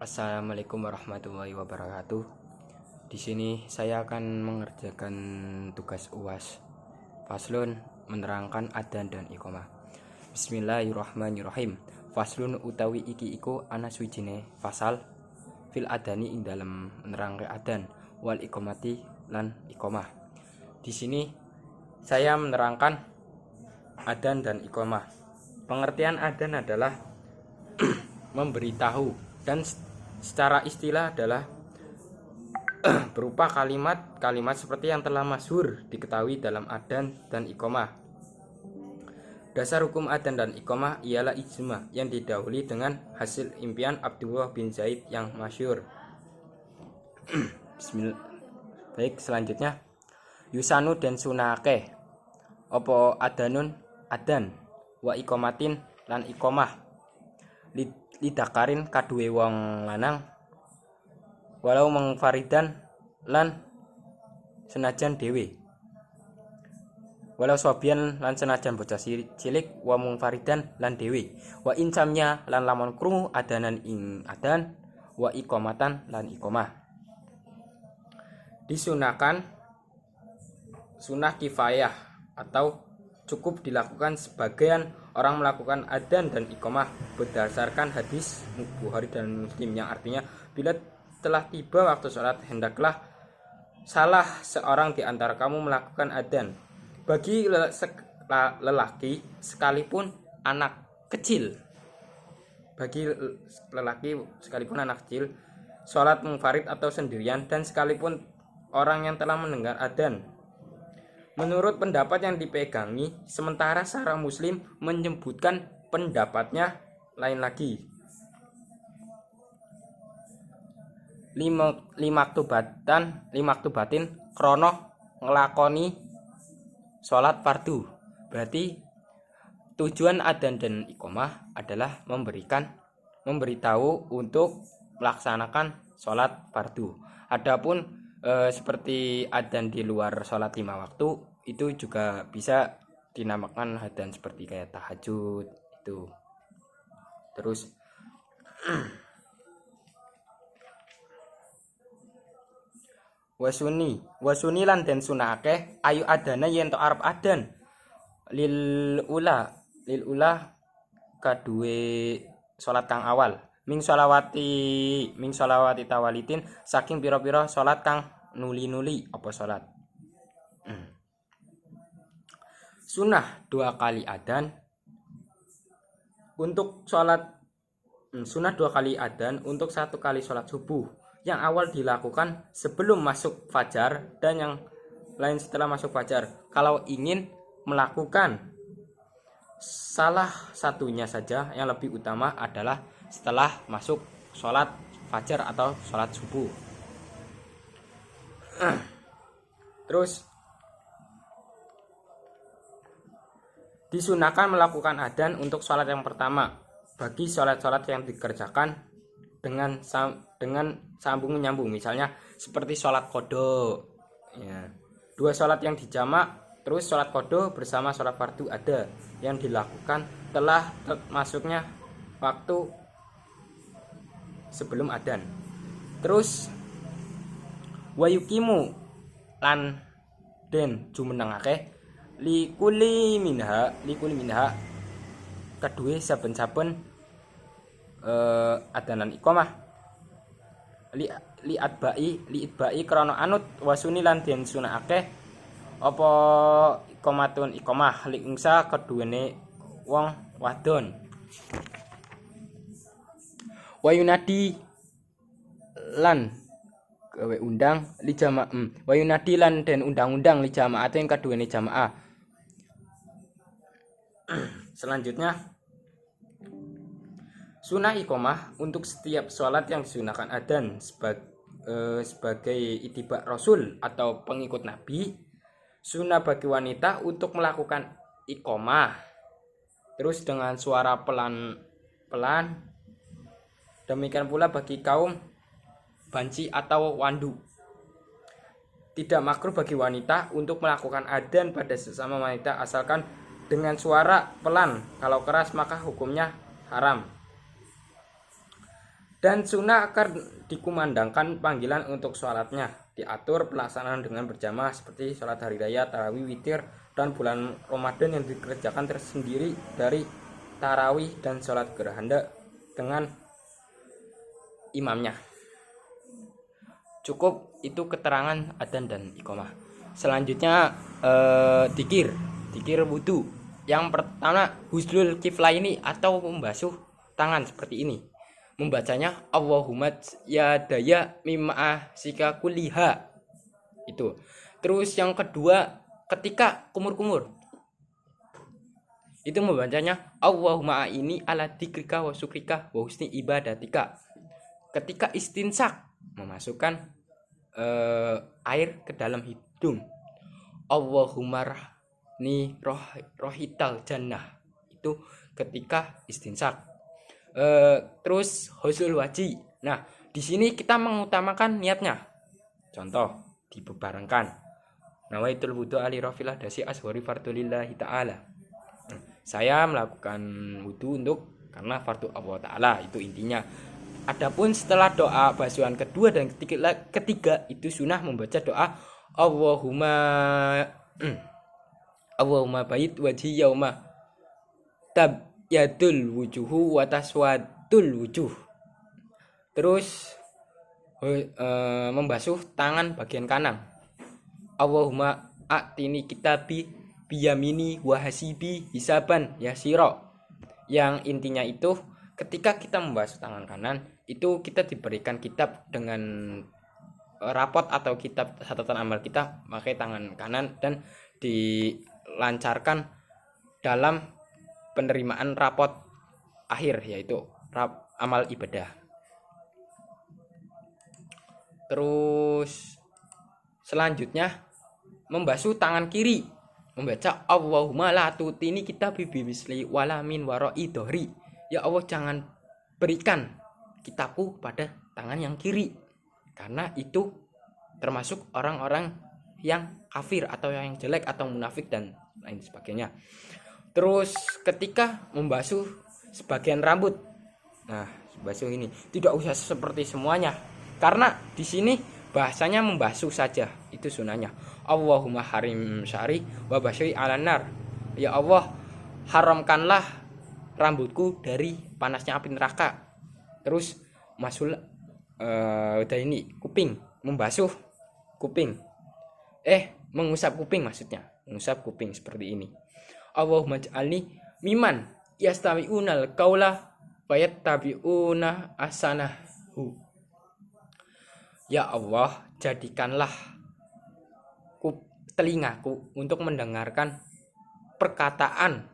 Assalamualaikum warahmatullahi wabarakatuh. Di sini saya akan mengerjakan tugas UAS. Faslun menerangkan adzan dan iqamah. Bismillahirrahmanirrahim. Faslun utawi iki iku ana suwijine fasal fil adani ing dalam menerangke adzan wal iqamati lan iqamah. Di sini saya menerangkan adzan dan iqamah. Pengertian adzan adalah memberitahu, dan secara istilah adalah berupa kalimat-kalimat seperti yang telah masyhur diketahui dalam adzan dan iqamah. Dasar hukum adzan dan iqamah ialah ijma yang didahului dengan hasil impian Abdullah bin Zaid yang masyhur. Bismillah. Baik, selanjutnya yusanu dan sunake opo adanun adan wa iqamatin lan iqamah lidakarin kaduwe wong lanang walau mengfaridan lan senajan dewe, walau sobian lan senajan bocah cilik wa mungfaridan lan dewe, wa insamnya lan lamun krungu adanan ing adan wa iqamatan lan iqamah. Disunahkan sunah kifayah atau cukup dilakukan sebagian orang melakukan adzan dan iqamah berdasarkan hadis Bukhari dan Muslim yang artinya bila telah tiba waktu sholat hendaklah salah seorang di antara kamu melakukan adzan bagi lelaki sekalipun anak kecil, bagi lelaki sekalipun anak kecil, sholat munfarid atau sendirian, dan sekalipun orang yang telah mendengar adzan. Menurut pendapat yang dipegangi, sementara secara Muslim menyebutkan pendapatnya lain lagi. Limaktubatin krono ngelakoni sholat fardu. Berarti tujuan adzan dan iqamah adalah memberitahu untuk melaksanakan sholat fardu. Adapun seperti adzan di luar sholat 5 waktu itu juga bisa dinamakan adzan seperti kayak tahajud itu. Terus wasuni lan den sunake ayu adana yen to arep adzan lil ula kaduwe sholat kang awal ming sholawati tawalitin saking pira-pira sholat kang nuli-nuli apa sholat. Sunah 2 kali adzan untuk sholat sunah 2 kali adzan untuk 1 kali sholat subuh yang awal dilakukan sebelum masuk fajar dan yang lain setelah masuk fajar. Kalau ingin melakukan salah satunya saja, yang lebih utama adalah setelah masuk sholat fajar atau sholat subuh. Terus disunahkan melakukan adzan untuk sholat yang pertama bagi sholat-sholat yang dikerjakan dengan sambung menyambung, misalnya seperti sholat qadha ya. 2 sholat yang dijamak, terus sholat qadha bersama sholat fardu ada yang dilakukan telah masuknya waktu sebelum adzan. Terus wayukimu lan den jumenengake likuli minha kedue saben-saben adanan iqamah li itbai krana anut wasuni lan den sunahake apa iqamatun iqamah li ingsa keduene wong wadon. Wayunadi lan gawe undang li jamaah wayunadi lan den undang-undang li jamaah ing kaduene jamaah. Selanjutnya sunah iqamah untuk setiap sholat yang disunahkan adzan sebagai ittiba Rasul atau pengikut Nabi. Sunah bagi wanita untuk melakukan iqamah terus dengan suara pelan-pelan. Demikian pula bagi kaum banci atau wandu. Tidak makruh bagi wanita untuk melakukan adzan pada sesama wanita asalkan dengan suara pelan. Kalau keras maka hukumnya haram. Dan sunnah akan dikumandangkan panggilan untuk sholatnya. Diatur pelaksanaan dengan berjamaah seperti sholat hari raya, tarawih, witir, dan bulan Ramadan yang dikerjakan tersendiri dari tarawih dan sholat gerhana dengan imamnya. Cukup itu keterangan adzan dan iqamah. Selanjutnya dikir wudu. Yang pertama husnul kiflaini atau membasuh tangan seperti ini. Membacanya Allahumma ya daya mimma sika kuliha. Itu. Terus yang kedua ketika kumur-kumur. Itu membacanya Allahumma ini ala dzikrika wa syukrika wa husni ibadatika. Ketika istinsak memasukkan air ke dalam hidung. Allahumma rahni rohital jannah. Itu ketika istinsak. Terus husul wajib. Nah, di sini kita mengutamakan niatnya. Contoh, dibebarengkan. Nawaitul wudu ali rafilah dasi ashwari fardulillahi ta'ala. Saya melakukan wudu untuk karena fardu Allah Ta'ala, itu intinya. Adapun setelah doa basuhan kedua dan ketiga itu sunnah membaca doa Allahumma bait wajhi yauma tabyadul wujuhu wa taswadul wujuh. Terus membasuh tangan bagian kanan. Allahumma a'tini kitabi biyamini wa hasibi hisaban yasira. Yang intinya itu ketika kita membasuh tangan kanan itu kita diberikan kitab dengan rapot atau kitab catatan amal kita pakai tangan kanan dan dilancarkan dalam penerimaan rapot akhir yaitu amal ibadah. Terus selanjutnya membasuh tangan kiri, membaca Allahumma la tutini kita bimisli walamin waroi dohri. Ya Allah jangan berikan kitabku pada tangan yang kiri, karena itu termasuk orang-orang yang kafir atau yang jelek atau munafik dan lain sebagainya. Terus ketika membasuh sebagian rambut, nah basuh ini tidak usah seperti semuanya, karena di sini bahasanya membasuh saja, itu sunahnya. Allahumma harim syari wa basyri ala nar. Ya Allah haramkanlah rambutku dari panasnya api neraka. Terus masul udah ini kuping, membasuh kuping. Mengusap kuping maksudnya. Mengusap kuping seperti ini. Allahumma ja'alni miman yastawi'unal qaula wa yattabi'una ahsanahu. Ya Allah, jadikanlah telingaku untuk mendengarkan perkataan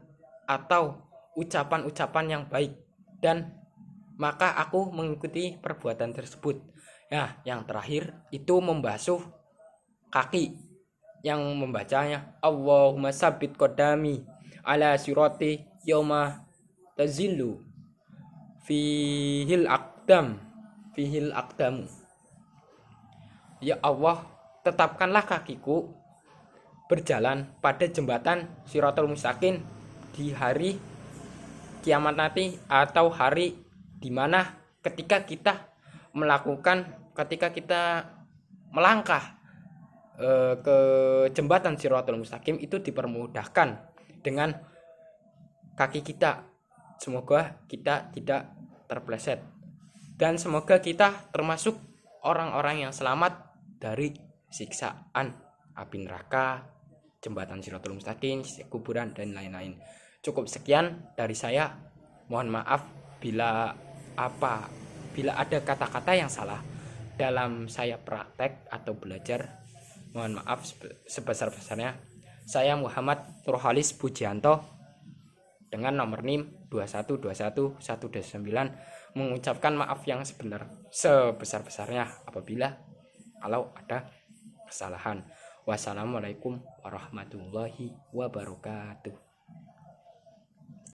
atau ucapan-ucapan yang baik, dan maka aku mengikuti perbuatan tersebut. Nah, yang terakhir itu membasuh kaki, yang membacanya Allahumma sabbit qadami ala sirati yauma tazillu fihil aqdamu. Ya Allah, tetapkanlah kakiku berjalan pada jembatan Shiratal Mustaqim di hari kiamat nanti, atau hari dimana ketika kita melangkah ke jembatan Shiratal Mustaqim itu dipermudahkan dengan kaki kita. Semoga kita tidak terpleset dan semoga kita termasuk orang-orang yang selamat dari siksaan api neraka, jembatan Shiratal Mustaqim, kuburan dan lain-lain. Cukup sekian dari saya. Mohon maaf bila ada kata-kata yang salah dalam saya praktek atau belajar. Mohon maaf sebesar-besarnya. Saya Muhammad Nurhalis Pujianto dengan nomor NIM 2121129 mengucapkan maaf yang sebesar-besarnya apabila kalau ada kesalahan. Wassalamualaikum warahmatullahi wabarakatuh.